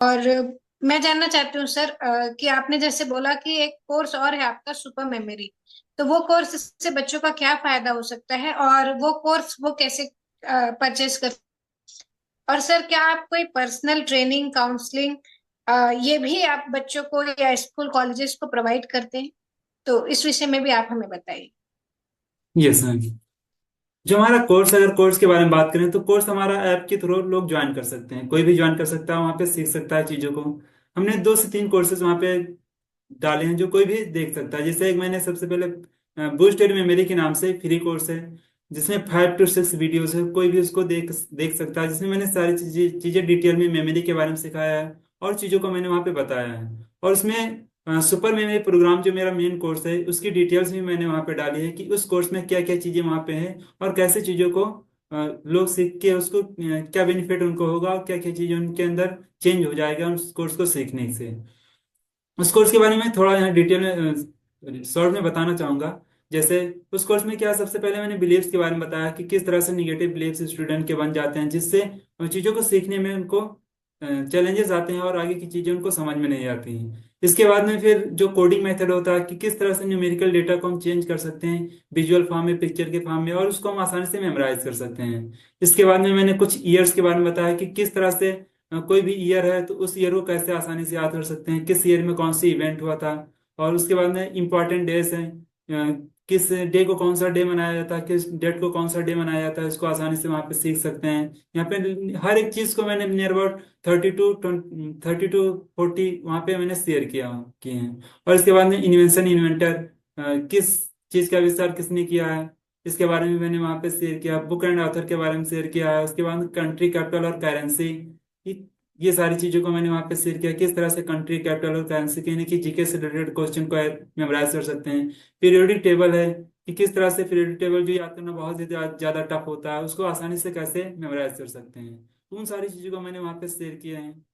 और मैं जानना चाहती हूँ सर कि आपने जैसे बोला कि एक कोर्स और है आपका सुपर मेमोरी। तो वो कोर्स से बच्चों का क्या फायदा हो सकता है और वो कोर्स वो कैसे परचेस कर। और सर क्या आप कोई पर्सनल ट्रेनिंग काउंसलिंग ये भी आप बच्चों को या स्कूल कॉलेजेस को प्रोवाइड करते हैं? तो इस विषय में भी आप हमें बताइए। Yes ma'am. जो हमारा कोर्स, अगर कोर्स के बारे में बात करें तो कोर्स हमारा ऐप के थ्रू लोग ज्वाइन कर सकते हैं, कोई भी ज्वाइन कर सकता है, वहाँ पे सीख सकता है चीज़ों को। हमने 2 से 3 कोर्सेज वहाँ पे डाले हैं जो कोई भी देख सकता है। जैसे एक मैंने सबसे पहले बूस्टेड मेमोरी के नाम से फ्री कोर्स है, जिसमें 5 से 6 वीडियोस है, कोई भी उसको देख देख सकता है, जिसमें मैंने सारी चीज़ें चीज़ें डिटेल में मेमोरी के बारे में सिखाया है और चीज़ों को मैंने वहाँ पे बताया है। और उसमें सुपर मेमोरी प्रोग्राम जो मेरा मेन कोर्स है उसकी डिटेल्स भी मैंने वहाँ पे डाली है कि उस कोर्स में क्या क्या चीज़ें वहाँ पे हैं और कैसे चीज़ों को लोग सीख के उसको क्या बेनिफिट उनको होगा और क्या क्या चीज़ें उनके अंदर चेंज हो जाएगा उस कोर्स को सीखने से। उस कोर्स के बारे में थोड़ा यहाँ डिटेल में शॉर्ट में बताना चाहूंगा। जैसे उस कोर्स में क्या, सबसे पहले मैंने बिलीव्स के बारे में बताया कि किस तरह से निगेटिव बिलीव्स स्टूडेंट के बन जाते हैं, जिससे उन चीज़ों को सीखने में उनको चैलेंजेस आते हैं और आगे की चीज़ें उनको समझ में नहीं आती हैं। इसके बाद में फिर जो कोडिंग मेथड होता है कि किस तरह से न्यूमेरिकल डेटा को हम चेंज कर सकते हैं विजुअल फॉर्म में, पिक्चर के फॉर्म में, और उसको हम आसानी से मेमोराइज कर सकते हैं। इसके बाद में मैंने कुछ ईयर्स के बारे में बताया कि किस तरह से कोई भी ईयर है तो उस ईयर को कैसे आसानी से याद कर सकते हैं, किस ईयर में कौन सी इवेंट हुआ था। और उसके बाद में इम्पॉर्टेंट डेज हैं, किस डे को कौन सा डे मनाया जाता है, किस डेट को कौन सा डे मनाया जाता है, इसको आसानी से वहाँ पे सीख सकते हैं। यहाँ पे हर एक चीज़ को मैंने नियर अबाउट 30 to 40 वहाँ पे मैंने शेयर किए हैं। और इसके बाद में इन्वेंशन इन्वेंटर, किस चीज़ का आविष्कार किसने किया है, इसके बारे में मैंने वहाँ पे शेयर किया। बुक एंड ऑथर के बारे में शेयर किया है। उसके बाद कंट्री कैपिटल और करेंसी, ये ये सारी चीज़ों को मैंने वहाँ पे शेयर किया, किस तरह से कंट्री कैपिटल और करेंसी के यानी कि जीके से रिलेटेड क्वेश्चन को मेमोराइज कर सकते हैं। पीरियोडिक टेबल है कि किस तरह से पीरियोडिक टेबल जो याद करना बहुत ज़्यादा टफ होता है उसको आसानी से कैसे मेमोराइज कर सकते हैं। उन सारी चीज़ों को मैंने वहाँ पे शेयर किए हैं।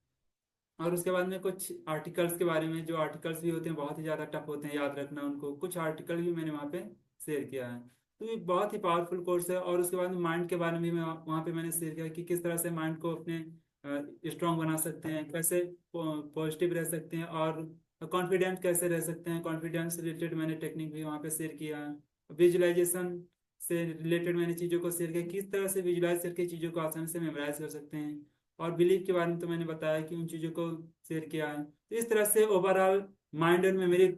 और उसके बाद में कुछ आर्टिकल्स के बारे में, जो आर्टिकल्स भी होते हैं बहुत ही ज़्यादा टफ होते हैं याद रखना उनको, कुछ आर्टिकल भी मैंने वहाँ पे शेयर किया है। तो ये बहुत ही पावरफुल कोर्स है। और उसके बाद में माइंड के बारे में भी मैं वहाँ पे मैंने शेयर किया कि किस तरह से माइंड को अपने स्ट्रांग बना सकते हैं, कैसे पॉजिटिव रह सकते हैं और कॉन्फिडेंट कैसे रह सकते हैं। कॉन्फिडेंस रिलेटेड मैंने टेक्निक भी वहाँ पे शेयर किया है। विजुअलाइजेशन से रिलेटेड मैंने चीज़ों को शेयर किया, किस तरह से विजुलाइज करके चीज़ों को आसानी से मेमोराइज कर सकते हैं। और बिलीफ के बारे में तो मैंने बताया कि उन चीज़ों को शेयर किया है। तो इस तरह से ओवरऑल माइंड और मेमोरी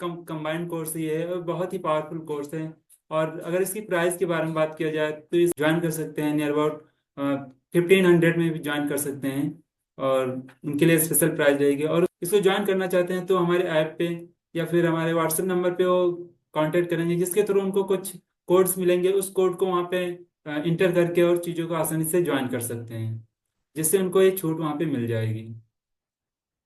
कंबाइंड कोर्स ये है और बहुत ही पावरफुल कोर्स है। और अगर इसकी प्राइस के बारे में बात किया जाए तो इस ज्वाइन कर सकते हैं नियर अबाउट 1500 में भी ज्वाइन कर सकते हैं। और उनके लिए स्पेशल प्राइस रहेगी। और इसको ज्वाइन करना चाहते हैं तो हमारे ऐप पे या फिर हमारे व्हाट्सएप नंबर पे वो कांटेक्ट करेंगे, जिसके थ्रू उनको कुछ कोड्स मिलेंगे, उस कोड को वहाँ पे इंटर करके और चीज़ों को आसानी से ज्वाइन कर सकते हैं, जिससे उनको ये छूट वहाँ पे मिल जाएगी।